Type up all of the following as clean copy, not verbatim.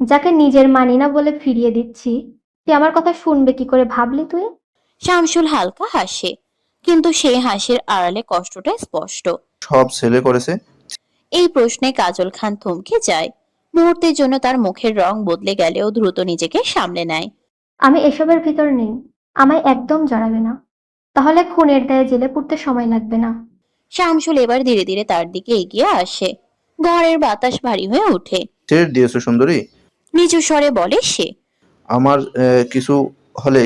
যাকে নিজের মানি না বলে ফিরিয়ে দিচ্ছি, তুই আমার কথা শুনবে কি করে ভাবলি তুই? শামসুল হালকা হাসে, কিন্তু সেই হাসির আড়ালে কষ্টটা স্পষ্ট। সব ছেলে করেছে। এই প্রশ্নে কাজল খান থমকে যায়। মুহূর্তের জন্য তার মুখের রং বদলে গেলেও দ্রুত নিজেকে সামলে নেয়। আমি এসবের ভিতর নেই। আমায় একদম জড়াবে না। তাহলে খুনের দায়ে জেলে পুড়তে সময় লাগবে না। শামসুল এবার ধীরে ধীরে তার দিকে এগিয়ে আসে। ঘরের বাতাস ভারী হয়ে ওঠে। ছেড়ে দিয়েছো সুন্দরী। নিচু স্বরে বলে সে। আমার কিছু হলে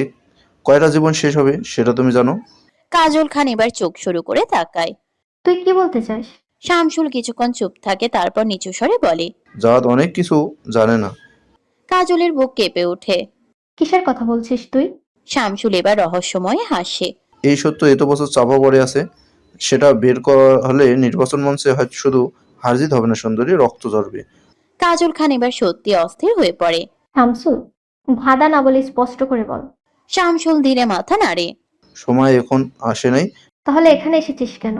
কয়টা জীবন শেষ হবে সেটা তুমি জানো? কাজল খান এবার চোখ শুরু করে তাকায়। তুই কি বলতে চাস? শামসুল কিছুক্ষণ চুপ থাকে, তারপর নিচু স্বরে বলে। জাত অনেক কিছু জানে না। কাজলের বুক কেঁপে ওঠে। কিসের কথা বলছিস তুই? শামসুল এবার রহস্যময় হাসে। এই সত্য এত বছর চাপা পড়ে আছে, সেটা বের করা হলে নির্বাচন মঞ্চে হয়তো শুধু হারজিত হবে না সুন্দরী, রক্ত ঝরবে। কাজল খান এবার সত্যি অস্থির হয়ে পড়ে। শামসুল, ধাঁধা না বলে স্পষ্ট করে বল। শামসুল ধীরে মাথা নাড়ে। সময় এখন আসে নাই। তাহলে এখানে এসেছিস কেন?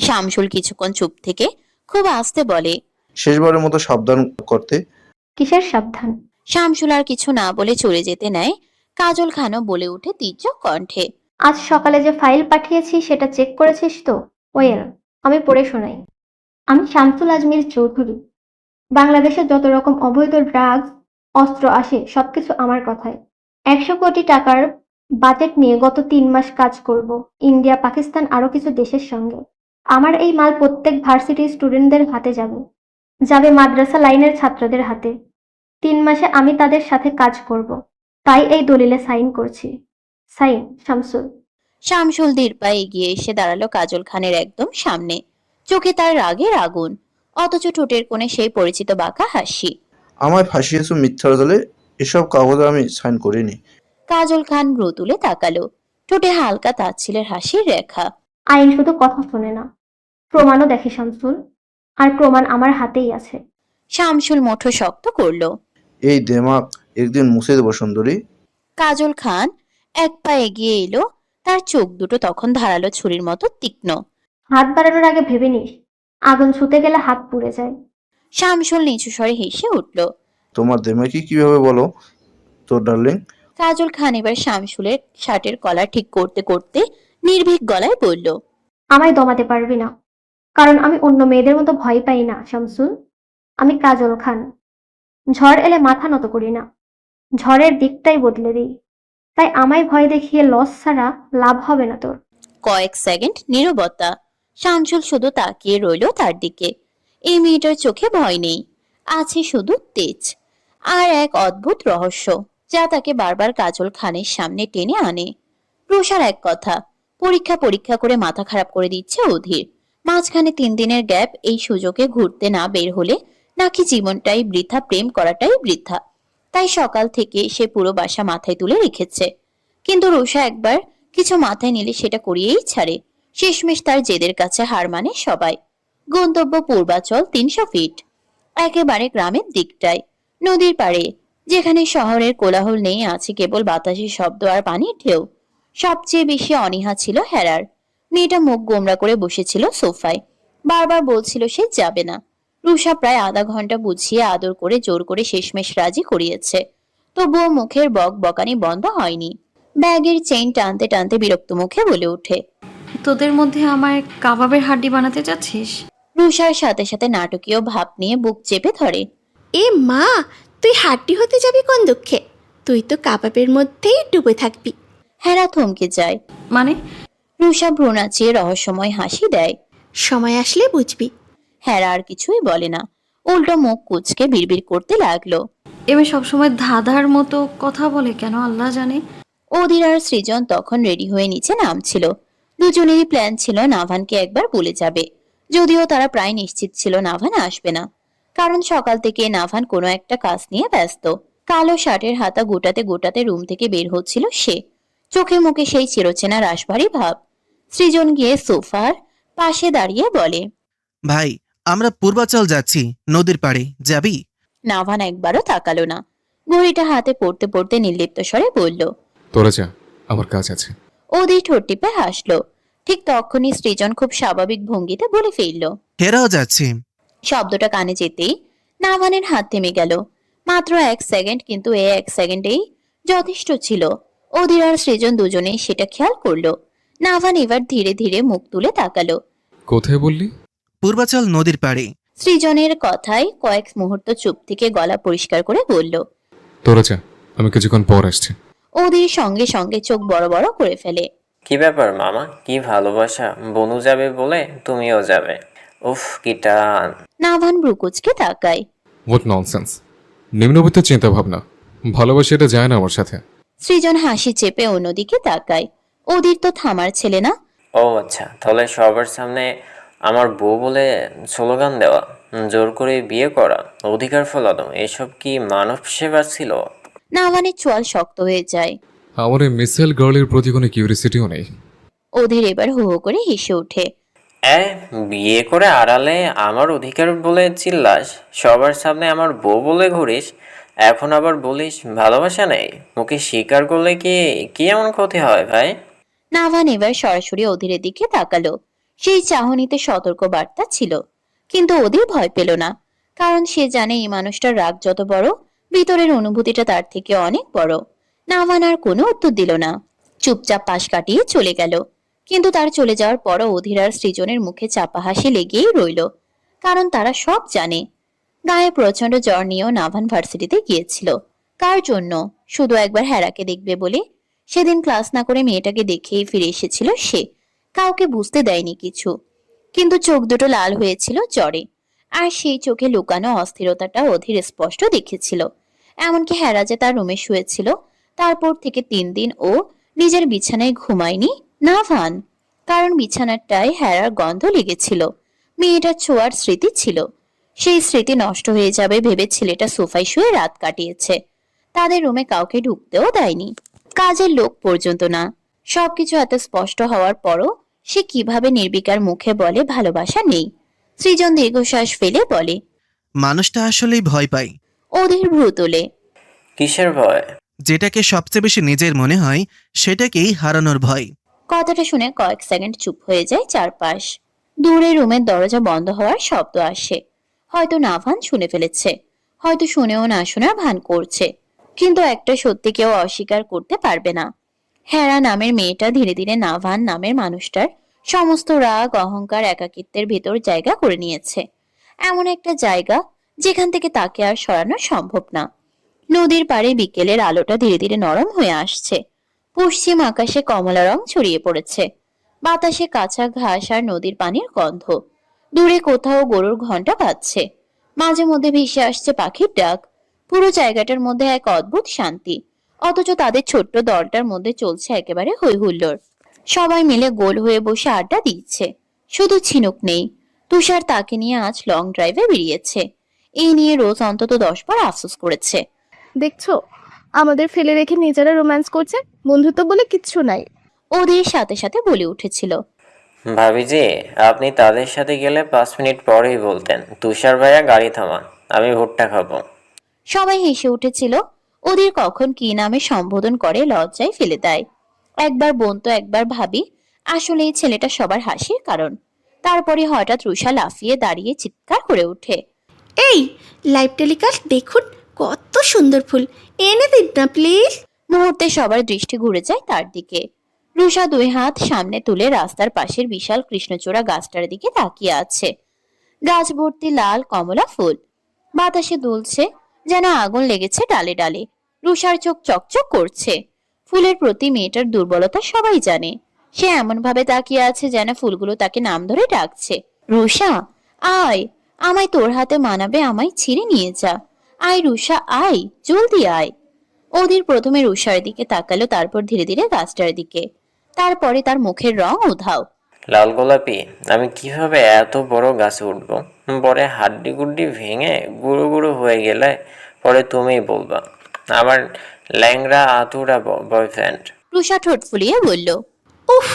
শামসুল কিছুক্ষণ চুপ থেকে খুব আস্তে বলে। শেষবারের মতো সাবধান করতে। কিসের সাবধান? শামসুল আর কিছু না বলে চলে যেতে নেয়। কাজল খানও বলে উঠে তীর্য কণ্ঠে। আজ সকালে যে ফাইল পাঠিয়েছি সেটা চেক করেছিস তো? ওয়েল, আমি পড়ে শোনাই। আমি শামসুল আজমির চৌধুরী। বাংলাদেশে যত রকম অবৈধ ড্রাগস, অস্ত্র আসে সবকিছু আমার কথায়। 100 কোটি টাকার বাজেট নিয়ে গত 3 মাস কাজ করব ইন্ডিয়া, পাকিস্তান আরো কিছু দেশের সঙ্গে। আমার এই মাল প্রত্যেক ভার্সিটির স্টুডেন্টদের হাতে যাবে, যাবে মাদ্রাসা লাইনের ছাত্রদের হাতে। 3 মাসে আমি তাদের সাথে কাজ করব, তাই এই দলিলে সাইন করছি। সাইন, শামসুল। শামসুল ধীর পায়ে এগিয়ে এসে দাঁড়ালো কাজল খানের একদম সামনে। চোখে তার রাগের আগুন, অথচ ঠোঁটের কোণে সেই পরিচিত বাঁকা হাসি। আমায় ফাঁসিয়েছো মিথ্যার জালে। এসব কাগজে আমি সাইন করিনি। কাজল খান ভ্রু তুলে তাকালো। ঠোঁটে হালকা তাচ্ছিলের হাসির রেখা। আইন শুধু কথা শোনে না, প্রমাণও দেখে শামসুল। আর প্রমাণ আমার হাতেই আছে। শামসুল মুঠো শক্ত করলো। এই দেমাক একদিন মুছে দেবো সুন্দরী। কাজল খান এক পা এগিয়ে এলো। তার চোখ দুটো তখন ধারালো ছুরির মতো তীক্ষ্ণ। হাত বাড়ানোর আগে ভেবে নিস, আগুন ছুতে গেলে হাত পুড়ে যায়। শামসুল নিচু স্বরে হেসে উঠল। তোমার দেমাকি কিভাবে বলো তোর ডার্লিং? কাজল খান এবার শামসুলের শার্টের কলার ঠিক করতে করতে নির্ভীক গলায় বলল। আমায় দমাতে পারবি না, কারণ আমি অন্য মেয়েদের মতো ভয় পাই না শামসুল। আমি কাজল খান। ঝড় এলে মাথা নত করি না, ঝড়ের দিকটাই বদলে দিই। তাই আমায় ভয় দেখিয়ে লস ছাড়া লাভ হবে না তোর। কয়েক সেকেন্ড নীরবতা। শামসুল শুধু তাকিয়ে রইল তার দিকে। এই মেয়েটার চোখে ভয় নেই, আছে শুধু তেজ আর এক অদ্ভুত রহস্য, যা তাকে বারবার কাজল খানের সামনে টেনে আনে। রোষার এক কথা, পরীক্ষা পরীক্ষা করে মাথা খারাপ করে দিচ্ছে অধীর। মাঝখানে 3 দিনের গ্যাপ, এই সুযোগে ঘুরতে না বের হলে নাকি জীবনটাই বৃথা, প্রেম করাটাই বৃথা। তাই সকাল থেকে সে পুরো বাসা মাথায় তুলে রেখেছে। কিন্তু রোষা একবার কিছু মাথায় নিলে সেটা করিয়েই ছাড়ে। শেষমেশ তার জেদের কাছে হার মানে সবাই। গন্তব্য পূর্বাচল, 300 ফিট, একেবারে গ্রামের দিকটায়, নদীর পাড়ে, যেখানে শহরের কোলাহল নেই, আছে কেবল বাতাসের শব্দ আর পানির ঢেউ। সবচেয়ে বেশি অনীহা ছিল হেরার। মেয়েটা মুখ গোমরা করে বসেছিল সোফায়, বারবার বলছিল সে যাবে না। রুষা প্রায় আধা ঘন্টা বুঝিয়ে আদর করে জোর করে শেষমেশ রাজি করিয়েছে, তবুও মুখের বক বকানি বন্ধ হয়নি। ব্যাগের চেইন টানতে টানতে বিরক্ত মুখে বলে ওঠে। তোদের মধ্যে আমায় কাবাবের হাড্ডি বানাতে চাচ্ছিস? রুষার সাথে সাথে নাটকীয় ভাব নিয়ে বুক চেপে ধরে। এ মা, তুই হাড্ডি হতে যাবি কোন দুঃখে? তুই তো কাবাবের মধ্যেই ডুবে থাকবি। হেরা থমকে যায়। মানে? রুষা ভ্রু নাচিয়ে রহস্যময় হাসি দেয়। সময় আসলে বুঝবি। হেরা আর কিছুই বলে না, উল্টো মুখ কুচকে বিড়বিড় করতে লাগলো। এমনি সবসময় ধাঁধার মতো কথা বলে কেন আল্লাহ জানে। অধীর আর সৃজন তখন রেডি হয়ে নিচে নামছিল। দুজনেরই প্ল্যান ছিল নাভানকে একবার বলে যাবে, যদিও তারা প্রায় নিশ্চিত ছিল নাভান আসবে না, কারণ সকাল থেকে নাভান কোনো একটা কাজ নিয়ে ব্যস্ত। কালো শার্টের হাতা গোটাতে গোটাতে রুম থেকে বের হচ্ছিল সে, চোখে মুখে সেই চিরচেনা রাশভারী ভাব। সৃজন গিয়ে সোফার পাশে দাঁড়িয়ে বলে, ভাই, আমরা পূর্বাচল যাচ্ছি, নদীর পাড়ে যাবি? নাভান একবারও তাকালো না, ঘড়িটা হাতে পড়তে পড়তে নির্লিপ্ত স্বরে বলল, তোরা যা, আমার কাজ আছে। অধীর ঠোঁট টিপে হাসলো। ঠিক তখনই সৃজন খুব স্বাভাবিক ভঙ্গিতে বলে ফেলল। হেরাও যাচ্ছি। শব্দটা কানে যেতেই নাভানের হাত থেমে গেল। মাত্র 1 সেকেন্ড, কিন্তু এই 1 সেকেন্ডেই যথেষ্ট ছিল। অধীর আর সৃজন দুজনেই সেটা খেয়াল করলো। নাভান এবার ধীরে ধীরে মুখ তুলে তাকালো। কোথায় বললি? পূর্বাচল নদীর পাড়ে। সৃজনের কথায় কয়েক মুহূর্ত চুপ থেকে গলা পরিষ্কার করে বলল। তোরা যা, আমি কিছুক্ষণ পর আসছি। অধীর সঙ্গে সঙ্গে চোখ বড় বড় করে ফেলে। কি ব্যাপার মামা, কি ভালোবাসা! বনু যাবে বলে তুমিও যাবে? উফ, কি টান! নাভান ব্রুকুচকে তাকায়। What nonsense! নিম্নবিত্ত চিন্তা ভাবনা, ভালোবাসা এটা যায় না আমার সাথে। সৃজন হাসি চেপে অন্যদিকে তাকায়। অধীর তো থামার ছেলে না। ও আচ্ছা, তাহলে সবার সামনে আমার বউ বলে স্লোগান দেওয়া, জোর করে বিয়ে করা, অধিকার ফলানো, এসব কি মানব সেবা ছিল? নাভানের চোয়াল শক্ত হয়ে যায়। আমার এই মিসেল গার্লের প্রতি কোনো কিউরিসিটিও নেই। অধীর এবার হো হো করে হেসে ওঠে। বিয়ে করে আড়ালে আমার অধিকার বলে চিল্লাস, সবার সামনে আমার বউ বলে ঘুরিস, এখন আবার বলিস ভালোবাসা নেই? মুখে স্বীকার করলে কি কি এমন ক্ষতি হয় ভাই? নাভান এবার সরাসরি অধীরের দিকে তাকালো। সেই চাহনিতে সতর্ক বার্তা ছিল, কিন্তু অধীর ভয় পেল না, কারণ সে জানে এই মানুষটার রাগ যত বড়, ভিতরের অনুভূতিটা তার থেকে অনেক বড়। নাভান আর কোনো উত্তর দিল না, চুপচাপ পাশ কাটিয়ে চলে গেল। কিন্তু তার চলে যাওয়ার পরও অধীর আর সৃজনের মুখে চাপা হাসি লেগেই রইল, কারণ তারা সব জানে। গায়ে প্রচন্ড জ্বর নিয়েও নাভান ভার্সিটিতে গিয়েছিল। কার জন্য? শুধু একবার হেরাকে দেখবে বলে। সেদিন ক্লাস না করে মেয়েটাকে দেখেই ফিরে এসেছিল সে। কাউকে বুঝতে দেয়নি কিছু, কিন্তু চোখ দুটো লাল হয়েছিল জ্বরে। আর সেই চোখে লুকানো অস্থিরতাটা অধীর স্পষ্ট দেখেছিল। এমনকি হেরা যে তার রুমে শুয়েছিল, তারপর থেকে 3 দিন ও নিজের বিছানায় ঘুমায়নি নাভান, কারণ বিছানাটায় হেরার গন্ধ লেগেছিল। মেয়েটার ছোঁয়ার স্মৃতি ছিল। সেই স্মৃতি নষ্ট হয়ে যাবে ভেবে ছেলেটা সোফায় শুয়ে রাত কাটিয়েছে। তাদের রুমে কাউকে ঢুকতেও দেয়নি, কাজের লোক পর্যন্ত না। সবকিছু এত স্পষ্ট হওয়ার পরও সে কিভাবে নির্বিকার মুখে বলে ভালোবাসা নেই? সৃজন দীর্ঘশ্বাস ফেলে বলে। মানুষটা আসলেই ভয় পায়। অধীর ভ্রু তোলে। কিসের ভয়? যেটাকে সবচেয়ে বেশি নিজের মনে হয় সেটাকেই হারানোর ভয়। কথাটা শুনে কয়েক সেকেন্ড চুপ হয়ে যায় চারপাশ। দূরে রুমের দরজা বন্ধ হওয়ার শব্দ আসে। হয়তো নাভান শুনে ফেলেছে, হয়তো শুনেও না শোনার ভান করছে। কিন্তু একটা সত্যি কেউ অস্বীকার করতে পারবে না, হেরা নামের মেয়েটা ধীরে ধীরে নাভান নামের মানুষটার সমস্ত রাগ, অহংকার, একাকিত্বের ভেতর জায়গা করে নিয়েছে। এমন একটা জায়গা যেখান থেকে তাকে আর সরানো সম্ভব না। নদীর পাড়ে বিকেলের আলোটা ধীরে ধীরে নরম হয়ে আসছে। পশ্চিম আকাশে কমলা রং ছড়িয়ে পড়েছে। বাতাসে কাঁচা ঘাস আর নদীর পানির গন্ধ। দূরে কোথাও গরুর ঘন্টা বাজছে। মাঝে মধ্যে ভেসে আসছে পাখির ডাক। পুরো জায়গাটার মধ্যে এক অদ্ভুত শান্তি। অথচ তাদের ছোট্ট দলটার মধ্যে চলছে একেবারে হই হুল্লোড়। সবাই মিলে গোল হয়ে বসে আড্ডা দিচ্ছে। শুধু ঝিনুক নেই। তুষার তাকে নিয়ে আজ লং ড্রাইভে বেরিয়েছে। এই নিয়ে রোজ অন্তত 10 বার আফসোস করেছে। দেখছো, আমাদের ফেলে রেখে নিজেরা রোম্যান্স করছে, বন্ধুত্ব বলে কিচ্ছু নাই। ওদের সাথে সাথে বলে উঠেছিল। ভাবিজি, আপনি তাদের সাথে গেলে 5 মিনিট পরেই বলতেন তুষার ভাইয়া গাড়ি থামান, আমি ভুট্টা খাবো। সবাই হেসে উঠেছিল। ওদের কখন কি নামে সম্বোধন করে লজ্জায় ফেলে দেয়। একবার বোন তো একবার ভাবি। আসলে এই ছেলেটা সবার হাসির কারণ। তারপরে হঠাৎ রুষা লাফিয়ে দাঁড়িয়ে চিৎকার করে ওঠে। এই, লাইভ টেলিকাস্ট দেখুন, কত সুন্দর ফুল, এনে দিন না প্লিজ। মুহূর্তে সবার দৃষ্টি ঘুরে যায় তার দিকে। রুষা 2 হাত সামনে তুলে রাস্তার পাশের বিশাল কৃষ্ণচূড়া গাছটার দিকে তাকিয়ে আছে। গাছ ভর্তি লাল কমলা ফুল, বাতাসে দুলছে যেন আগুন লেগেছে ডালে ডালে। রুষার চোখ চকচক করছে। ফুলের প্রতি মেয়েটার দুর্বলতা সবাই জানে। সে এমন ভাবে তাকিয়ে আছে যেন ফুলগুলো তাকে নাম ধরে ডাকছে। রুষা, আয়, আমায় তোর হাতে মানাবে, আমায় ছিঁড়ে নিয়ে যা। আয় রুষা, আয়, জলদি আয়। অধীর প্রথমে রুষার দিকে তাকালো, তারপর ধীরে ধীরে গাছটার দিকে। তারপরে তার মুখের রং উধাও। লাল গোলাপি, আমি কিভাবে এত বড় গাছে উঠবো? পরে হাড্ডি গুড্ডি ভেঙে গুঁড়ো গুঁড়ো হয়ে গেলে পরে তুমিই বলবা আমার ল্যাংড়া আতুরা বয়ফ্রেন্ড। রুষা ঠোঁট ফুলিয়ে বলল। উফ,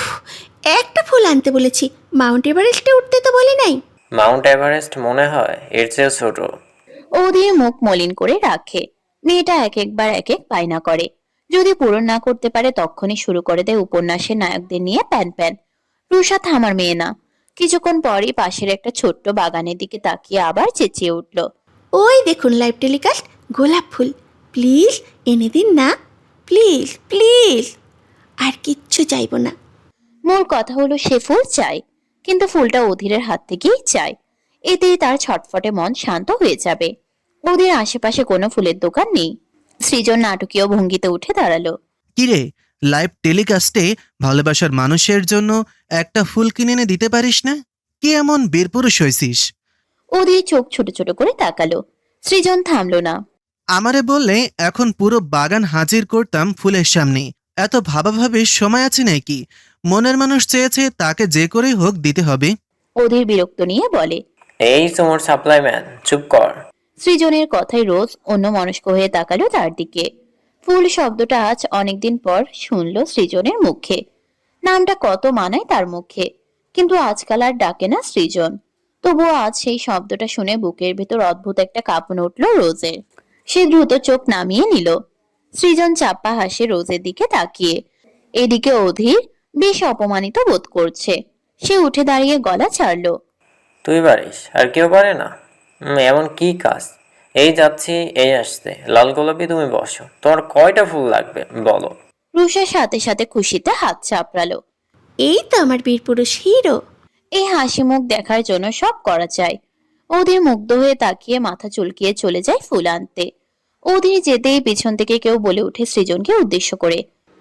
একটা ফুল আনতে বলেছি, মাউন্ট এভারেস্টে উঠতে তো বলি নাই। মাউন্ট এভারেস্ট মনে হয় এর চেয়ে ছোট। অধীর মুখ মলিন করে রাখে। মেয়েটা এক একবার এক এক বায়না করে। যদি পূরণ না করতে পারে তখনই শুরু করে দেয় উপন্যাসের নায়কদের নিয়ে প্যান প্যান। রুষা থামার মেয়ে না। কিছুক্ষণ পরই পাশের একটা ছোট্ট বাগানের দিকে তাকিয়ে আবার চেঁচিয়ে উঠল। ওই দেখুন লাইভ টেলিকাস্ট, গোলাপ ফুল, প্লিজ এনে দিন না, প্লিজ প্লিজ, আর কিচ্ছু চাইবো না। মূল কথা হলো সে ফুল চায়, কিন্তু ফুলটা অধীরের হাত থেকেই চায়। এতেই তার ছটফটে মন শান্ত হয়ে যাবে। অধীর আশেপাশে কোনো ফুলের দোকান নেই। সৃজন নাটকীয় ভঙ্গিতে উঠে দাঁড়ালো। কিরে, লাইভ টেলিকাস্টে ভালোবাসার মানুষের জন্য একটা ফুল কিনে এনে দিতে পারিস না? কি এমন বীরপুরুষ হয়েছিস? অধীর চোখ ছোট ছোট করে তাকালো। সৃজন থামলো না। আমারে বললে এখন পুরো বাগান হাজির করতাম ফুলের সামনে। এত ভাবাভাবির সময় আছে নাকি? মনের মানুষ চেয়েছে তাকে যে করেই হোক দিতে হবে। অধীর বিরক্ত নিয়ে বলে। এই তোমার সাপ্লাই ম্যান, চুপ কর। সৃজনের কথায় রোজ অন্য মনস্ক হয়ে তাকালো তার দিকে। ফুল শব্দটা আজ অনেকদিন পর শুনলো সৃজনের মুখে। নামটা কত মানায় তার মুখে, কিন্তু আজকাল আর ডাকে না সৃজন। তবুও আজ সেই শব্দটা শুনে বুকের ভেতর অদ্ভুত একটা কাঁপন উঠল রোজের। সে দ্রুত চোখ নামিয়ে নিল। সৃজন চাপা হাসে রোজের দিকে তাকিয়ে। এদিকে অধীর বেশ অপমানিত বোধ করছে। সে উঠে দাঁড়িয়ে গলা ছাড়লো। তুই পারিস, আর কেউ পারে না? এমন কি কাজ? এই যাচ্ছি, এই আসছে। লাল গোলাপি, তুমি বসো। তোমার কয়টা ফুল লাগবে বলো? রুষার সাথে সাথে খুশিতে হাত চাপড়ালো। এই তো আমার বীরপুরুষ হিরো। এই হাসি মুখ দেখার জন্য সব করা চাই। অধীর মুগ্ধ হয়ে তাকিয়ে মাথা চুলকিয়ে চলে যায় ফুল আনতে। অধীর যেতেই পিছন থেকে কেউ বলে উঠে সৃজনকে উদ্দেশ্য করে।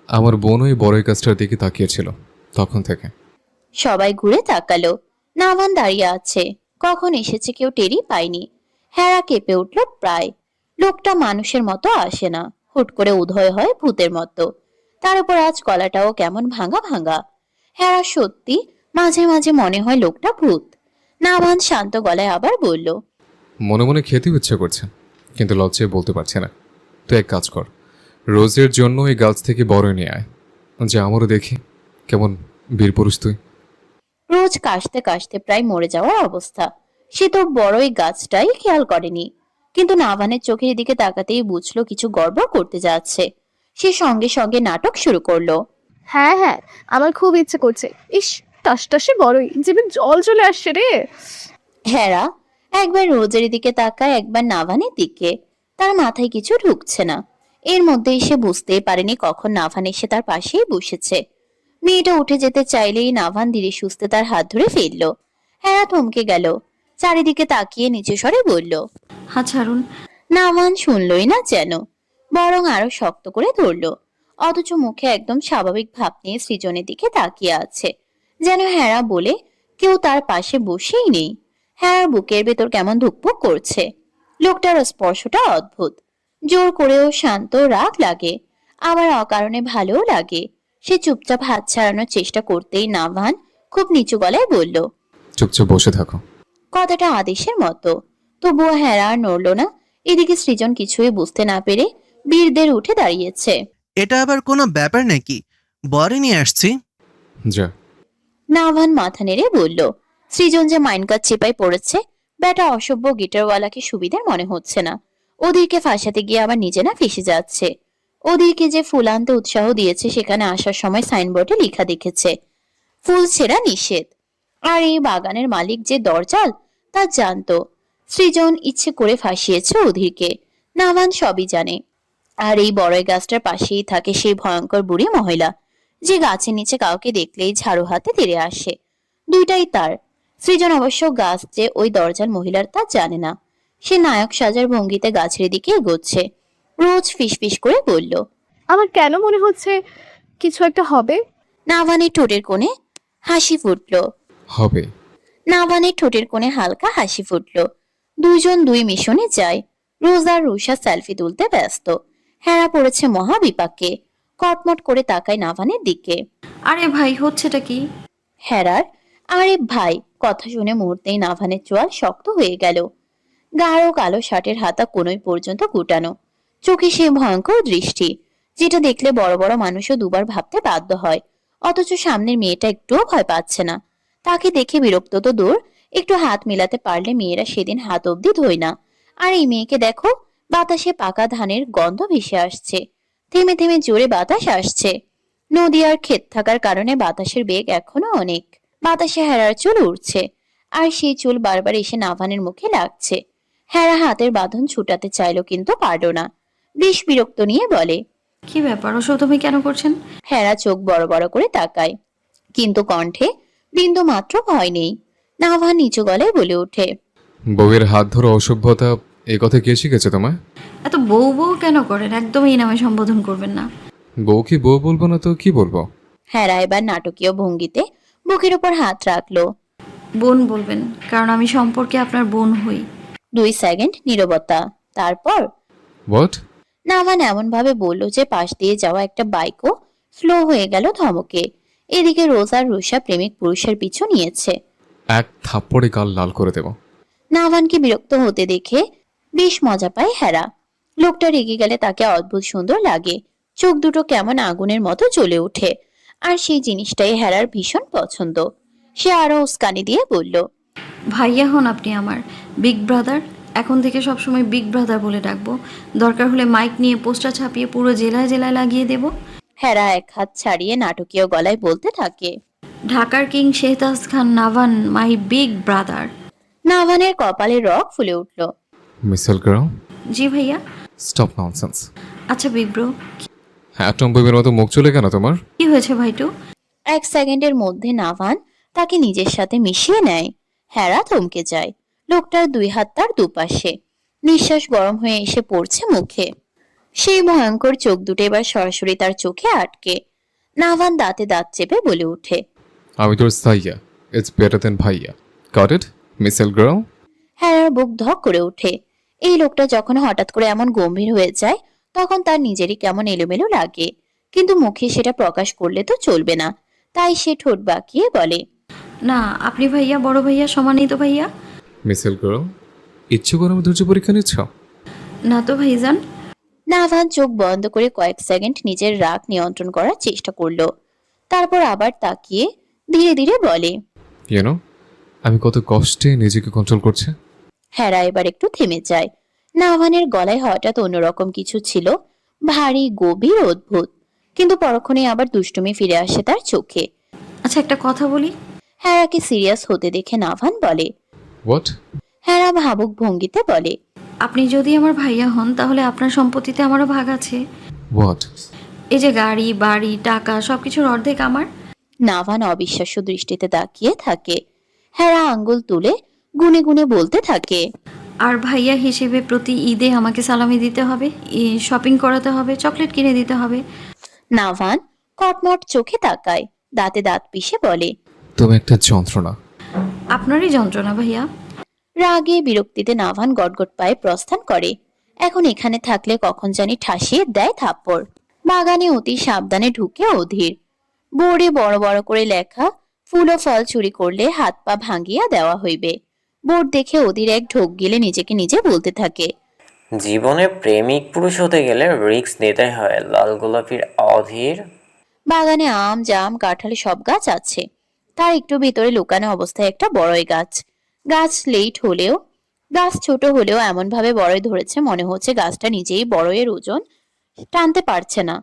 আমার বোন ওই বড়ই গাছটার দিকে তাকিয়েছিল তখন থেকে। সবাই ঘুরে তাকালো। নাভান দাঁড়িয়ে আছে। কখন এসেছে কেউ টেরই পায়নি। হেরা কেঁপে উঠল প্রায়। লোকটা মানুষের মতো আসে না, হুট করে উদয় হয় ভূতের মতো। তার উপর আজ গলাটাও কেমন ভাঙা ভাঙা। হেরা সত্যি মাঝে মাঝে মনে হয় লোকটা ভূত। নাভান শান্ত গলায় আবার বলল। মনে মনে খেতে ইচ্ছে করছে, কিন্তু লজ্জায় বলতে পারছে না। তুই এক কাজ কর, রোজের জন্য এই গাছ থেকে বড়ই নিয়ে আয়, যে আমারও দেখি কেমন বীরপুরুষ তুই। রোজ কাশতে কাশতে প্রায় মরে যাওয়ার অবস্থা। সে তো বড়ই গাছটাই খেয়াল করেনি, কিন্তু নাভানের চোখের দিকে তাকাতেই বুঝলো কিছু গড়বড় করতে যাচ্ছে। সে সঙ্গে সঙ্গে নাটক শুরু করলো। হ্যাঁ হ্যাঁ, আমার খুব ইচ্ছে করছে। ইস, টাসটাসে বড়ই, জিভে জল চলে আসছে রে। হেরা একবার রোজের দিকে তাকায়, একবার নাভানের দিকে। তার মাথায় কিছু ঢুকছে না। এর মধ্যে সে বুঝতেই পারেনি কখন নাভান এসে তার পাশেই বসেছে। মেয়েটা উঠে যেতে চাইলেই নাভান ধীরে সুস্থে তার হাত ধরে ফেললো। হেরা থমকে গেল। চারিদিকে তাকিয়ে নিচু স্বরে বলল। হাত ছাড়ুন। নাভান শুনলই না যেন, বরং আরো শক্ত করে ধরলো। অথচ মুখে একদম স্বাভাবিক ভাব নিয়ে সৃজনের দিকে তাকিয়ে আছে, যেন হেরা বলে কেউ তার পাশে বসেই নেই। হেরার বুকের ভেতর কেমন ধুকপুক করছে। লোকটার স্পর্শটা অদ্ভুত। জোর করেও শান্ত রাগ লাগে, আবার অকারণে ভালোও লাগে। সে চুপচাপ হাত ছাড়ানোর চেষ্টা করতেই নাভান খুব নিচু গলায় বলল। চুপচাপ বসে থাকো। কথাটা আদেশের মতো, তবুও হেরা আর নড়ল না। এদিকে সৃজন কিছুই বুঝতে না পেরে বীরদের উঠে দাঁড়িয়েছে। এটা আবার কোনো ব্যাপার নাকি? বরে নিয়ে আসছি। যা। নাভান মাথা নেড়ে বলল। সৃজন যে মাইনকার চেপাই পড়েছে। ব্যাটা অসভ্য গিটারওয়ালাকে সুবিধার মনে হচ্ছে না। ওদেরকে ফাঁসাতে গিয়ে আবার নিজে না ফেসে যাচ্ছে। ওদেরকে যে ফুল আনতে উৎসাহ দিয়েছে সেখানে আসার সময় সাইনবোর্ডে লেখা দেখেছে ফুল ছেঁড়া নিষেধ। আর এই বাগানের মালিক যে দরজাল তা জানতো। সৃজন ইচ্ছে করে ফাঁসিয়েছে অধীরকে। নাভান সবই জানে। আর এই বড়ই গাছটার পাশেই থাকে সেই ভয়ঙ্কর বুড়ি মহিলা, যে গাছের নিচে কাউকে দেখলেই ঝাড়ু হাতে তেড়ে আসে। দুইটাই তার। সৃজন অবশ্য গাছ যে ওই দরজাল মহিলার তা জানে না। সে নায়ক সাজার ভঙ্গিতে গাছের দিকে এগোচ্ছে। রোজ ফিসফিস করে বলল। আমার কেন মনে হচ্ছে কিছু একটা হবে। নাভানের ঠোঁটের কোণে হাসি ফুটলো। হবে। নাভানের ঠোঁটের কোণে হালকা হাসি ফুটলো। দুইজন দুই মিশনে যায়। রোজ আর রুষা সেলফি তুলতে ব্যস্ত। হেরা পড়েছে মহা বিপাকে। কটমট করে তাকায় নাভানের দিকে। আরে ভাই, হচ্ছেটা কি? হেরার আরে ভাই কথা শুনে মুহূর্তেই নাভানের চোয়াল শক্ত হয়ে গেল। গাঢ় কালো শার্টের হাতা কোনই পর্যন্ত গুটানো। চোখে সে ভয়ঙ্কর দৃষ্টি, যেটা দেখলে বড় বড় মানুষও দুবার ভাবতে বাধ্য হয়। অথচ সামনের মেয়েটা একটুও ভয় পাচ্ছে না। তাকে দেখে বিরক্ত তো দূর, একটু হাত মেলাতে পারলে মেয়েরা সেদিন হাত অব্দি ধোয় না। আর এই মেয়েকে দেখো, বাতাসে পাকা ধানের গন্ধ ভেসে আসছে। থেমে থেমে জোরে বাতাস আসছে। নদী আর ক্ষেত থাকার কারণে বাতাসের বেগ এখনো অনেক। বাতাসে হেরার চুল উড়ছে, আর সেই চুল বারবার এসে নাভানের মুখে লাগছে। হেরা হাতের বাঁধন ছুটাতে চাইলো কিন্তু পারল না। বেশ বিরক্ত নিয়ে বলে, কি ব্যাপার, ওসব তুমি কেন করছেন? হেরা চোখ বড় বড় করে তাকায়, কিন্তু কণ্ঠে বিন্দু মাত্র ভয় নেই। নাভান নিচু গলায় বলে ওঠে, বউয়ের হাত ধরো অসভ্যতা, এই কথা কে শিখেছে তোমায়? এত বউ বউ কেন করেন? একদমই এই নামে সম্বোধন করবেন না। বউ কি বউ বলবো না তো কি বলবো? হেরা এবার নাটকীয় ভঙ্গিতে বুকের উপর হাত রাখলো। বোন বলবেন, কারণ আমি সম্পর্কে আপনার বোন হই। 2 সেকেন্ড নীরবতা, তারপর হোয়াট? নাভান এমন ভাবে বলল যে পাশ দিয়ে যাওয়া একটা বাইকও স্লো হয়ে গেল ধমকে। এদিকে রোজ আর রুষা প্রেমিক পুরুষের পিছু নিয়েছে। এক থাপ্পড়ে গাল লাল করে দেব। নাভানকে বিরক্ত হতে দেখে বেশ মজা পায় হেরা। লোকটা রেগে গেলে তাকে অদ্ভুত সুন্দর লাগে, চোখ দুটো কেমন আগুনের মতো জ্বলে ওঠে, আর সেই জিনিসটাই হেরার ভীষণ পছন্দ। সে আরো উস্কানি দিয়ে বলল, ভাইয়া হন আপনি আমার, বিগ ব্রাদার। এখন থেকে সবসময় বিগ ব্রাদার বলে ডাকবো। দরকার হলে মাইক নিয়ে পোস্টার ছাপিয়ে পুরো জেলায় জেলায় লাগিয়ে দেব। হেরা এক হাত ছাড়িয়ে নাটকীয় গলায় বলতে থাকে, ঢাকার king Shehtaj Khan Navan, my big brother. নাভানের কপালে রক ফুলে উঠল। মিসেল গার্ল, জি ভাইয়া। Stop nonsense. আচ্ছা বিগ ব্রো, অ্যাটম বইয়ের মতো মুখ চলে কেন তোমার? কি হয়েছে ভাইটু? 1 সেকেন্ডের মধ্যে নাভান তাকে নিজের সাথে মিশিয়ে নেয়। হেরা থমকে যায়। লোকটার 2 হাত তার দুপাশে, নিঃশ্বাস গরম হয়ে এসে পড়ছে মুখে। সেই ভয়ঙ্কর চোখ দুটো এবার সরাসরি তার চোখে আটকে। নাভান দাঁতে দাঁত চেপে বলে ওঠে, আমি তোর সাইয়া, ইটস বেটার দেন ভাইয়া। গট ইট, মিসেল গার্ল? হেরার বুক ধক করে ওঠে। এই লোকটা যখন হঠাৎ করে এমন গম্ভীর হয়ে যায় তখন তার নিজেরই কেমন এলোমেলো লাগে, কিন্তু মুখে সেটা প্রকাশ করলে তো চলবে না, তাই সে ঠোঁট বাঁকিয়ে বলে, না, আপনি ভাইয়া, বড় ভাইয়া সমানই তো ভাইয়া। মিসেল গার্ল, ইচ্ছে করে আমি ধৈর্য পরীক্ষা নিচ্ছ? না তো ভাইজান। নাভান চোখ বন্ধ করে কয়েক সেকেন্ড নিজের রাগ নিয়ন্ত্রণ করার চেষ্টা করলো। তারপর আবার তাকিয়ে ধীরে ধীরে বলে, ইউনো, আমি কত কষ্টে নিজেকে কন্ট্রোল করছি। হেরা এবার একটু থেমে যায়। নাভানের গলায় হঠাৎ অন্যরকম কিছু ছিল, ভারী গভীর অদ্ভুত, কিন্তু পরক্ষণে আবার দুষ্টুমি ফিরে আসে তার চোখে। আচ্ছা একটা কথা বলি। হেরাকে সিরিয়াস হতে দেখে নাভান বলে, হোয়াট? হেরা ভাবুক ভঙ্গিতে বলে, আপনি যদি আমার ভাইয়া হন তাহলে আপনার সম্পত্তিতে আমারও ভাগ আছে। হোয়াট? এই যে গাড়ি বাড়ি টাকা সবকিছুর অর্ধেক আমার। নাভান অবিশ্বাস্য দৃষ্টিতে তাকিয়ে থাকে। হেরা আঙ্গুল তুলে গুনে গুনে বলতে থাকে, আর ভাইয়া হিসেবে প্রতি ঈদে আমাকে সালামি দিতে হবে, শপিং করাতে হবে, চকলেট কিনে দিতে হবে। নাভান কটমট চোখে তাকায়, দাঁতে দাঁত পিষে বলে, তুমি একটা যন্ত্রণা। আপনারই যন্ত্রণা ভাইয়া। রাগে বিরক্তিতে নাভান গটগট পায়ে প্রস্থান করে। এখন এখানে থাকলে কখন জানি ঠাসিয়ে দেয় থাপ্পড়। বাগানে অতি সাবধানে ঢুকে অধীর। বোর্ডে বড় বড় করে লেখা, ফুল ও ফল চুরি করলে হাত পা ভাঙিয়া দেওয়া হইবে। বোর্ড দেখে অধীর এক ঢোক গিলে নিজেকে নিজে বলতে থাকে, জীবনে প্রেমিক পুরুষ হতে গেলে রিস্ক নিতে হয় লাল গোলাপির অধীর। বাগানে আম জাম কাঁঠাল সব গাছ আছে, তার একটু ভিতরে লুকানো অবস্থায় একটা বড়ই গাছ। গাছ গাছ ছোট হলেও এমন ভাবে বড়ই ধরেছে মনে হচ্ছে গাছটা নিজেই বড়ইয়ের ওজন টানতে পারছে না।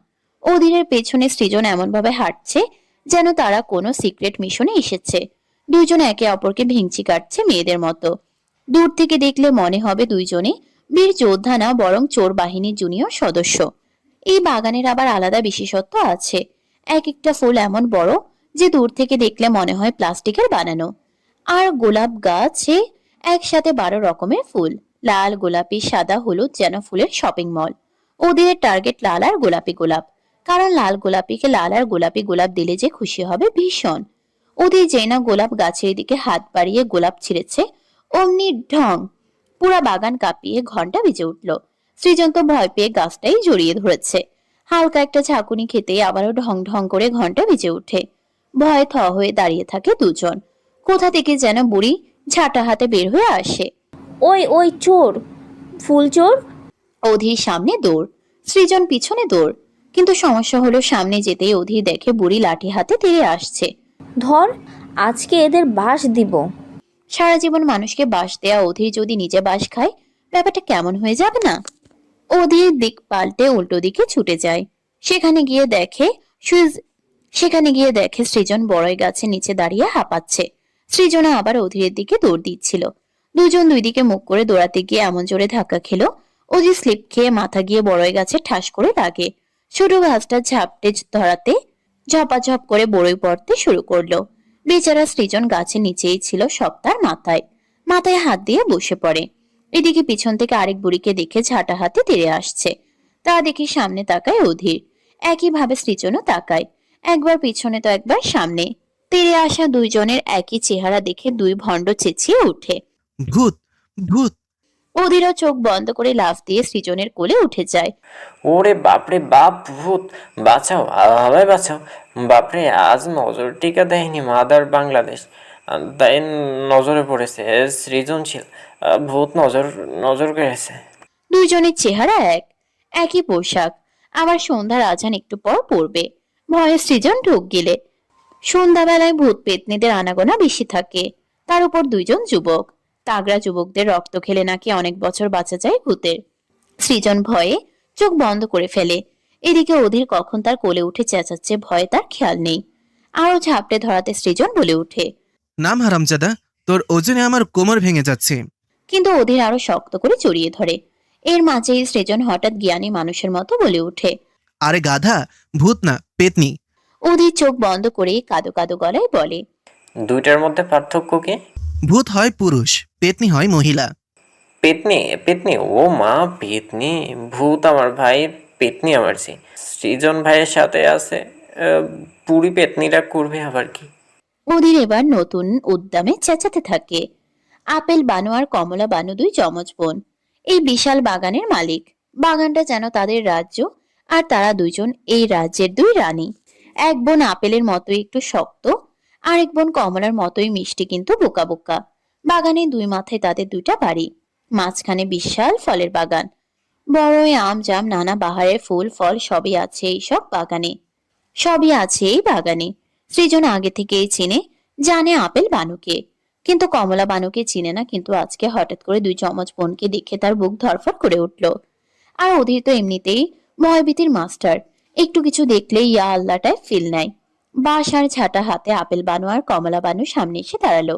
অধীরের পেছনে সৃজন এমন ভাবে হাঁটছে যেন তারা কোনো সিক্রেট মিশনে এসেছে। দুইজন একে অপরকে ভিংচি কাটছে মেয়েদের মতো। দূর থেকে দেখলে মনে হবে দুইজনে বীর যোদ্ধা না, বরং চোর বাহিনীর জুনিয়র সদস্য। এই বাগানের আবার আলাদা বিশেষত্ব আছে। এক একটা ফুল এমন বড় যে দূর থেকে দেখলে মনে হয় প্লাস্টিকের বানানো। আর গোলাপ গাছে একসাথে 12 রকমের ফুল, লাল গোলাপি সাদা হলুদ, যেন ফুলের শপিং মল। ওদের টার্গেট লাল আর গোলাপি গোলাপ, কারণ লাল গোলাপিকে লাল আর গোলাপি গোলাপ দিলে যে খুশি হবে ভীষণ। ওদের যে না গোলাপ গাছের দিকে হাত বাড়িয়ে গোলাপ ছিঁড়েছে, অমনি ঢং, পুরা বাগান কাঁপিয়ে ঘন্টা বেজে উঠল। সৃজন তো ভয় পেয়ে গাছটাই জড়িয়ে ধরেছে। হালকা একটা ঝাঁকুনি খেতে আবারও ঢং ঢং করে ঘন্টা বেজে ওঠে। ভয়ে থ হয়ে দাঁড়িয়ে থাকে দুজন। কোথা থেকে যেন বুড়ি ঝাঁটা হাতে বের হয়ে আসে। ওই ওই চোর, ফুল চোর। অধীর সামনে দৌড়, সৃজন পিছনে দৌড়, কিন্তু সমস্যা হলো সামনে যেতেই অধীর দেখে বুড়ি লাঠি হাতে তেড়ে আসছে। ধর, আজকে এদের বাস দিব। সারা জীবন মানুষকে বাস দেয়া অধীর যদি নিজে বাস খায়, ব্যাপারটা কেমন হয়ে যাবে না? অধীর দিক পাল্টে উল্টো দিকে ছুটে যায়। সেখানে গিয়ে দেখে সুইচ সেখানে গিয়ে দেখে সৃজন বড়ই গাছের নিচে দাঁড়িয়ে হাঁপাচ্ছে। সৃজনা আবার অধীরের দিকে দৌড় দিচ্ছিল। দুজন দুই দিকে মুখ করে দৌড়াতে গিয়ে এমন জোরে ধাক্কা খেলো, অধীর স্লিপ খেয়ে মাথা গিয়ে বড়ই গাছে ঠাস করে লাগে। ছোট গাছটা ঝাপটে ধরাতে ঝপাঝপ করে বড়ই পড়তে শুরু করলো। বেচারা সৃজন গাছের নিচেই ছিল, সব তার মাথায়। মাথায় হাত দিয়ে বসে পড়ে। এদিকে পিছন থেকে আরেক বুড়িকে দেখে ঝাঁটা হাতে তেড়ে আসছে। তা দেখে সামনে তাকায় অধীর। একইভাবে সৃজনও তাকায়, একবার পিছনে তো একবার সামনে। তেড়ে আসা দুইজনের একই চেহারা দেখে দুই ভণ্ড চেঁচিয়ে উঠে। ভূত, ভূত! অধীরও চোখ বন্ধ করে লাফ দিয়ে সৃজনের কোলে উঠে যায়। ওরে বাপরে বাপ, ভূত! বাঁচাও, আমায় বাঁচাও! বাপরে, আজ নজর টিকা দেয়নি মাদার বাংলাদেশ, তাই নজরে পড়েছে। সৃজনশীল ভূত নজর নজর কেড়েছে। দুইজনের চেহারা এক, একই পোশাক। আবার সন্ধ্যার আজান একটু পর পড়বে। ভয়ে সৃজন ঢুক গেলে। সন্ধ্যাবেলায় ভূত পেতনিদের আনাগোনা বেশি থাকে। তার উপর দুইজন যুবক। তাগড়া যুবকদের রক্ত খেলে নাকি অনেক বছর বাঁচা যায় ভূতের। সৃজন ভয়ে চোখ বন্ধ করে ফেলে। এদিকে অধীর কখন তার কোলে উঠে চেঁচাচ্ছে, ভয়ে তার খেয়াল নেই। আরো ঝাপটে ধরাতে সৃজন বলে উঠে। নাম হারামজাদা, তোর ওজনে আমার কোমর ভেঙে যাচ্ছে। কিন্তু অধীর আরো শক্ত করে জড়িয়ে ধরে। এর মাঝেই সৃজন হঠাৎ জ্ঞানী মানুষের মতো বলে ওঠে। আরে গাধা, ভূত না পেতনি। অধীর চোখ বন্ধ করে কাদো কাদো গলায় বলে। দুইটার মধ্যে পার্থক্য কি? ভূত হয় পুরুষ, পেতনি হয় মহিলা। পেতনি? পেতনি? ও মা, পেতনি! ভূত আমার ভাই, পেতনি আমার জি। সৃজন ভাইয়ের সাথে আছে, বুড়ি পেতনিরা করবে আবার কি? অধীর এবার নতুন উদ্যমে চেঁচাতে থাকে। আপেল বানু আর কমলা বানু দুই যমজ বোন। এই বিশাল বাগানের মালিক। বাগানটা যেন তাদের রাজ্য, আর তারা দুইজন এই রাজ্যের দুই রানী। এক বোন আপেলের মতোই একটু শক্ত, আরেক বোন কমলার মতোই মিষ্টি কিন্তু বোকা বোকা। বাগানে দুই মাথায় তাদের দুইটা বাড়ি, মাঝখানে বিশাল ফলের বাগান। বড়ই, আম, জাম, নানা বাহারের ফুল ফল সবই আছে এইসব বাগানে। সবই আছে এই বাগানে। সৃজন আগে থেকেই চিনে, জানে আপেল বানুকে, কিন্তু কমলা বানুকে চিনে না। কিন্তু আজকে হঠাৎ করে দুই যমজ বোনকে দেখে তার বুক ধড়ফড় করে উঠল। আর অধীর তো এমনিতেই ভয়ভীতির মাস্টার, একটু কিছু দেখলেই ইয়া আল্লাহটায় ফিল নেয়। বাঁশ আর ঝাঁটা হাতে আপেল বানু আর কমলা বানু সামনে এসে দাঁড়ালো।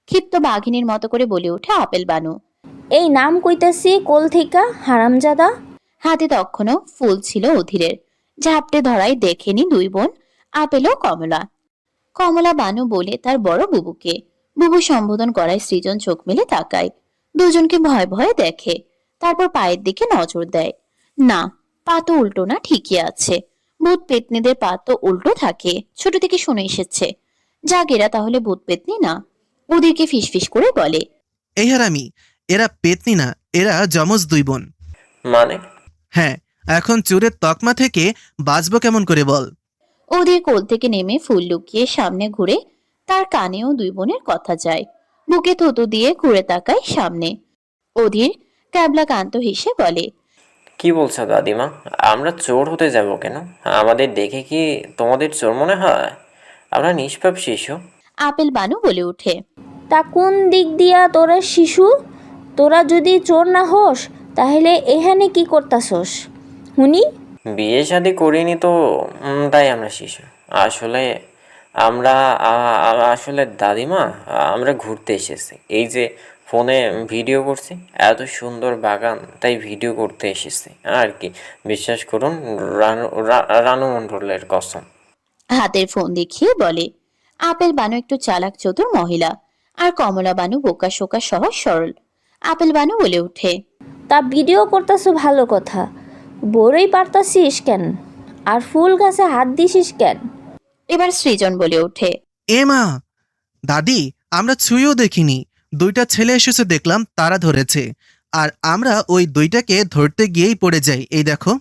ক্ষিপ্ত বাঘিনীর মতো করে বলে ওঠে আপেল বানু। এই নাম কইতাছি কোল থিকা, হারামজাদা! হাতে তখনও ফুল ছিল অধীরের। ঝাপটে ধরাই দেখেনি দুই বোন আপেল ও কমলা। কমলা বানু বলে তার বড় বুবুকে। বুবু সম্বোধন করায় সৃজন চোখ মেলে তাকায়। দুজনকে ভয় ভয়ে দেখে, তারপর পায়ের দিকে নজর দেয়। না, পা তো উল্টো না, ঠিকই আছে। ভূত পেতনিদের পা তো উল্টো থাকে, ছোট থেকে শুনে এসেছে। যাক, এরা তাহলে ভূত পেতনি না। ওদেরকে ফিসফিস করে বলে। এই হারামি, এরা পেতনি না, এরা যমজ দুই বোন। মানে? হ্যাঁ, এখন চোরের তকমা থেকে বাঁচবো কেমন করে বল? ওদের কোল থেকে নেমে ফুল লুকিয়ে সামনে ঘুরে তার কানেও দুই বোনের কথা যায়। বুকে থুতু দিয়ে ঘুরে তাকায় সামনে। অধীর ক্যাবলা কান্ত হেসে বলে। কি বলছো দাদিমা? আমরা চোর হতে যাব কেন? আমাদের দেখে কি তোমাদের চোর মনে হয়? আমরা নিষ্পাপ শিশু। আপেল বানু বলে ওঠে। তা কোন দিক দিয়া তোরা শিশু? তোরা যদি চোর না হোস তাহলে এখানে কি করতাছস হুনি? বিয়ে শাদী করিনি তো, তাই আমরা শিশু। আসলে আমরা আসলে দাদিমা, আমরা ঘুরতে এসেছি। এই যে ফোনে ভিডিও করছি, এত সুন্দর বাগান, তাই ভিডিও করতে এসেছি আর কি। বিশ্বাস করুন, রানু মণ্ডলের কসম। হাতের ফোন দেখিয়ে বলে। আপেল বানু একটু চালাক চতুর মহিলা, আর কমলা বানু বোকা শোকা সহজ সরল। আপেল বানু বলে ওঠে। তা ভিডিও করতাছো ভালো কথা, বড়ই পারতাছিস কেন? আর ফুল গাছে হাত দিছিস কেন? এবার সৃজন বলে ওঠে। এ মা, দাদি, আমরা ছুঁয়েও দেখিনি। দুইটা ছেলে এসেছে দেখলাম, তারা ধরেছে। আর আমরা ওই দুইটাকে ধরতে গিয়েই পড়ে যাই। এই দেখো।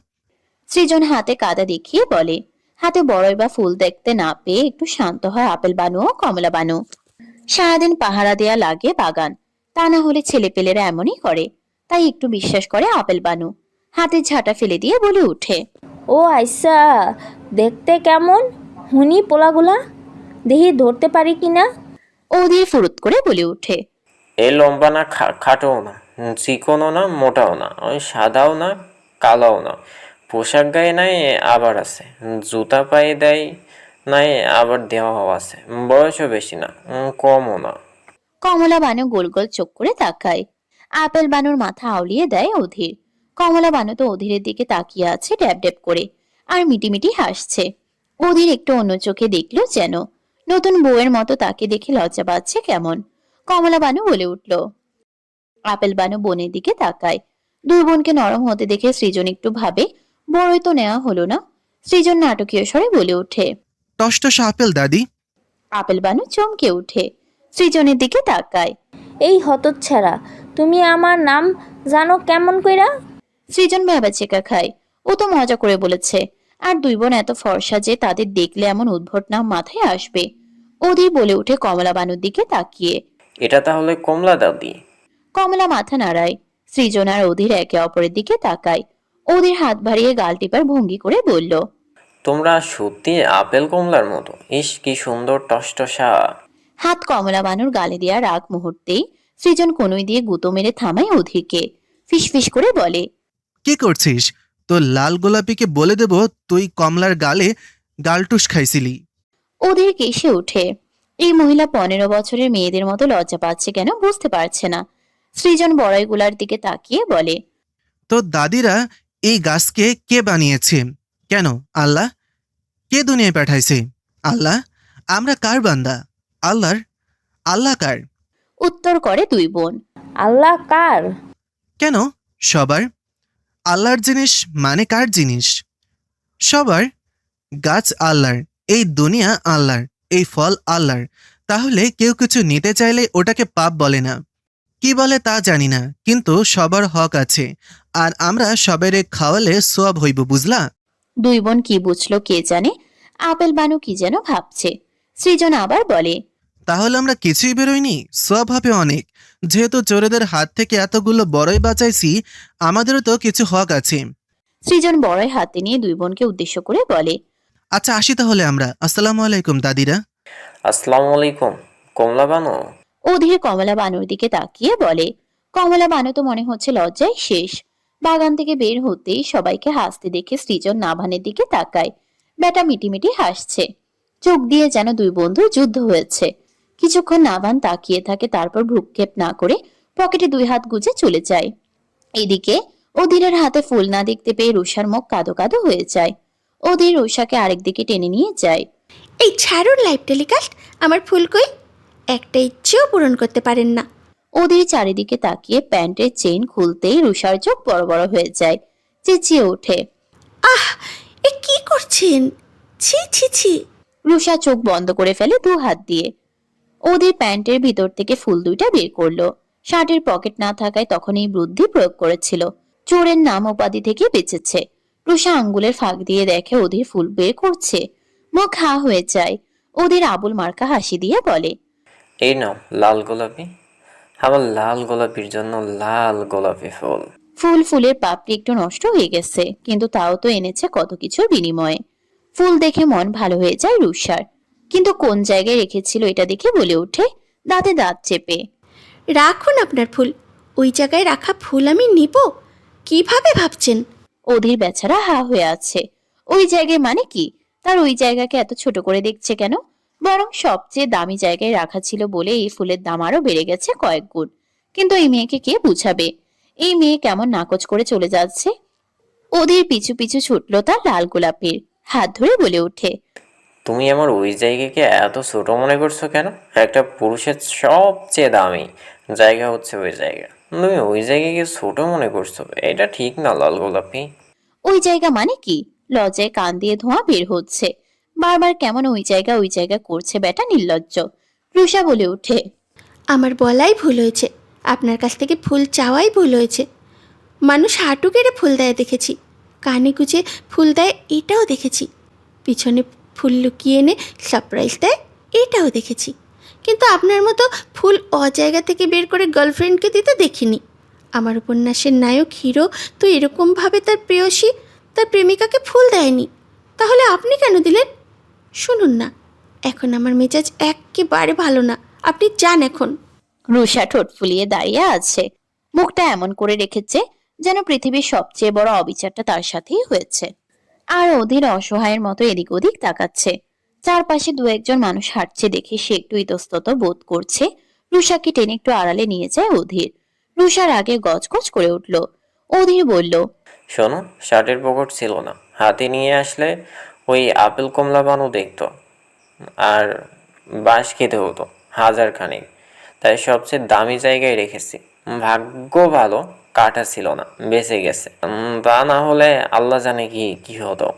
সৃজন হাতে কাদা দেখিয়ে বলে। হাতে বড়ই বা ফুল দেখতে না পেয়ে একটু শান্ত হয় আপেল বানু ও কমলা বানু। সারাদিন পাহারা দেয়া লাগে বাগান, তা না হলে ছেলেপেলেরা এমনই করে। তাই একটু বিশ্বাস করে আপেল বানু। হাতে ঝাঁটা ফেলে দিয়ে বলে উঠে। ও আইসা, দেখতে কেমন হুনি পোলাগুলা? দেখি ধরতে পারি কিনা। অধীর ফুরুত করে বলে উঠে। এ লম্বা না, খাটোও না, চিকনও না, মোটাও না, ওই সাদাও না, কালোও না। পোশাক গায়ে নাই, আবার আছে জুতা পায়ে দেয়, নাই আবার দেওয়া আছে, বয়সও বেশি না, কমও না। কমলা বানু গোল গোল চোখ করে তাকায়। আপেল বানুর মাথা আউলিয়ে দেয় অধীর। কমলা বানু তো অধীরের দিকে তাকিয়ে আছে ড্যাব ড্যাব করে, আর মিটিমিটি হাসছে। অধীর একটু অন্য চোখে দেখলো যেন। নতুন বউয়ের মতো তাকে দেখে লজ্জা পাচ্ছে কেমন। কমলা বানু বলে উঠল। আপেল বানু বোনের দিকে তাকায়। দুই বোনকে নরম হতে দেখে সৃজন একটু ভাবে, বড়ই তো নেওয়া হলো না। সৃজন নাটকীয় স্বরে বলে ওঠে। টসটস আপেল দাদি। আপেল বানু চমকে উঠে সৃজনের দিকে তাকায়। এই হতচ্ছাড়া, তুমি আমার নাম জানো কেমন কইরা? সৃজন ভ্যাবাচেকা খায়। ও তো মজা করে বলেছে। আর দুই বোন এত ফর্সা যে তাদের দেখলে এমন উদ্ভট নাম মাথায় আসবে। অধীর বলে উঠে কমলা বানুর দিকে তাকিয়ে। এটা তাহলে কমলা দাদি? কমলা মাথা নাড়ায়। সৃজন আর অধীর একে অপরের দিকে তাকায়। অধীর হাত বাড়িয়ে গাল টিপার ভঙ্গি করে বলল। তোমরা সত্যি আপেল কমলার মতো। ইস কি সুন্দর টসটসা। হাত কমলা বানুর গালে দেওয়ার আগ মুহূর্তেই সৃজন কনুই দিয়ে গুঁতো মেরে থামায় অধীরকে। ফিসফিস করে বলে। কি করছিস? তোর লাল গোলাপিকে বলে দেব তুই কমলার গালে গালটুস খাইছিলি। অধীর কেসে ওঠে। এই মহিলা 15 বছরের মেয়েদের মতো লজ্জা পাচ্ছে কেন বুঝতে পারছে না। সৃজন বড়াইগুলার দিকে তাকিয়ে বলে। তোর দাদিরা এই গাছকে কে বানিয়েছে? কেন আল্লাহ? কে দুনিয়ায় পাঠাইছে? আল্লাহ। আমরা কার বান্দা? আল্লাহর। আল্লাহ কার? উত্তর করে দুই বোন। আল্লাহ কার? কেন সবার? আল্লাহর জিনিস মানে কার জিনিস? সবার। গাছ আল্লাহর, এই দুনিয়া আল্লাহর, এই ফল আল্লাহর। তাহলে কেউ কিছু নিতে চাইলে ওটাকে পাপ বলে না। কি বলে তা জানি না, কিন্তু সবার হক আছে। আর আমরা সবাইরে খাওয়ালে সোয়াব হইব, বুঝলা? দুই বোন কি বুঝলো কে জানে। আপেল বানু কি যেন ভাবছে। সৃজন আবার বলে। তাহলে আমরা কিছুই বেরোইনি, সোয়াব হবে অনেক। যেহেতু চোরেদের হাত থেকে এতগুলো বড়ই বাঁচাইছি, আমাদেরও তো কিছু হক আছে। সৃজন বড়ই হাতে নিয়ে দুই বোনকে উদ্দেশ্য করে বলে। আচ্ছা আসি তাহলে আমরা। আসসালামু আলাইকুম দাদিরা। আসসালামু আলাইকুম। কমলা বানু? অধীর কমলা বানুর দিকে তাকিয়ে বলে। কমলা বানু তো মনে হচ্ছে লজ্জায় শেষ। বাগান থেকে বের হতেই সবাইকে হাসতে দেখে সৃজন নাভানের দিকে তাকায়। বেটা মিটিমিটি হাসছে। চোখ দিয়ে যেন দুই বন্ধুর যুদ্ধ হয়েছে। কিছুক্ষণ নাভান তাকিয়ে থাকে, তারপর ভ্রুক্ষেপ না করে পকেটে দুই হাত গুজে চলে যায়। এদিকে অধীরের হাতে ফুল না দেখতে পেয়ে রুষার মুখ কাদো কাদো হয়ে যায়। অধীর রুষাকে আরেক দিকে টেনে নিয়ে যায়। এই ছাড়ুন লাইভ টেলিকাস্ট, আমার ফুল কই? একটা ইচ্ছেও পূরণ করতে পারেন না। অধীর চারিদিকে তাকিয়ে প্যান্টের চেইন খুলতেই রুষার চোখ বড় বড় হয়ে যায়। চেঁচিয়ে ওঠে। আহ, এ কি করছেন? ছি ছি ছি। রুষা চোখ বন্ধ করে ফেলে দু হাত দিয়ে। অধীর প্যান্টের ভিতর থেকে ফুল দুইটা বের করলো। শার্টের পকেট না থাকায় তখন এই বুদ্ধি প্রয়োগ করেছিল। চোরের নাম উপাধি থেকে বেঁচেছে। রুষা আঙ্গুলের ফাঁক দিয়ে দেখে অধীর ফুল বের করছে। মুখ হা হয়ে যায়। অধীর আবুল মার্কা হাসি দিয়ে বলে। এই নাও লাল গোলাপি। আমার লাল গোলাপির জন্য লাল গোলাপি ফুল। ফুলের পাপড়ি একটু নষ্ট হয়ে গেছে, কিন্তু তাও তো এনেছে কত কিছুর বিনিময়ে। ফুল দেখে মন ভালো হয়ে যায় রুষার। কিন্তু কোন জায়গায় রেখেছিল এটা দেখে বলে ওঠে, দাঁতে দাঁত চেপে। রাখুন আপনার ফুল। ওই জায়গায় রাখা ফুল আমি নিব? কিভাবে ভাবছেন? অধীর বেচারা হা হয়ে আছে। ওই জায়গায় মানে কি? তার ওই জায়গাকে এত ছোট করে দেখছে কেন? বরং সবচেয়ে দামি জায়গায় রাখা ছিল বলে এই ফুলের দাম আরো বেড়ে গেছে কয়েক গুণ। কিন্তু এই মেয়েকে কে বুঝাবে? এই মেয়ে কেমন নাকচ করে চলে যাচ্ছে। অধীর পিছু পিছু ছুটলো তার লাল গোলাপের। হাত ধরে বলে ওঠে। তুমি আমার ওই জায়গাকে এত ছোট মনে করছো কেন? একটা পুরুষের সবচেয়ে দামি জায়গা হচ্ছে ওই জায়গা। তুমি ওই জায়গাকে ছোট মনে করছো, এটা ঠিক না লাল গোলাপি। ওই জায়গা মানে কি? লজ্জায় কান দিয়ে ধোঁয়া বের হচ্ছে। বারবার কেমন ওই জায়গা করছে বেটা নির্লজ্জ। রুষা বলে ওঠে। আমার বলাই ভুল হয়েছে, আপনার কাছ থেকে ফুল চাওয়াই ভুল হয়েছে। মানুষ হাঁটু কেড়ে ফুল দেয় দেখেছি, কানে গুজে ফুল দেয় এটাও দেখেছি, পিছনে ফুল লুকিয়ে এনে সারপ্রাইজ দেয় এটাও দেখেছি। কিন্তু আপনার মতো ফুল অজায়গা থেকে বের করে গার্লফ্রেন্ডকে দিতে দেখিনি। আমার উপন্যাসের নায়ক হিরো তো এরকমভাবে তার প্রেয়সী, তার প্রেমিকাকে ফুল দেয়নি। তাহলে আপনি কেন দিলেন? শুনুন না, এখন আমার মেজাজ একেবারে ভালো না, আপনি যান এখন। রুষা ঠোঁট ফুলিয়ে দাঁড়িয়ে আছে। মুখটা এমন করে রেখেছে যেন পৃথিবীর সবচেয়ে বড় অবিচারটা তার সাথেই হয়েছে। আর অধীর অসহায়ের মতো এদিক ওদিক তাকাচ্ছে। চারপাশে দু একজন মানুষ হাঁটছে দেখে সে একটু ইতস্তত বোধ করছে। রুষাকে টেনে একটু আড়ালে নিয়ে যায় অধীর। রুষার আগে গজগজ করে উঠল। অধীর বলল, শোনো, শার্টের পকেট ছিল না, হাতে নিয়ে আসলে ওই আপেল কমলা বানু দেখতো, আর বাঁশ খেতে হতো 1000 খানেক। তাই সবচেয়ে দামি জায়গায় রেখেছি। ভাগ্য ভালো কাটা ছিল না, বেঁচে গেছে। তা না হলে আল্লাহ জানে কি কি হতো।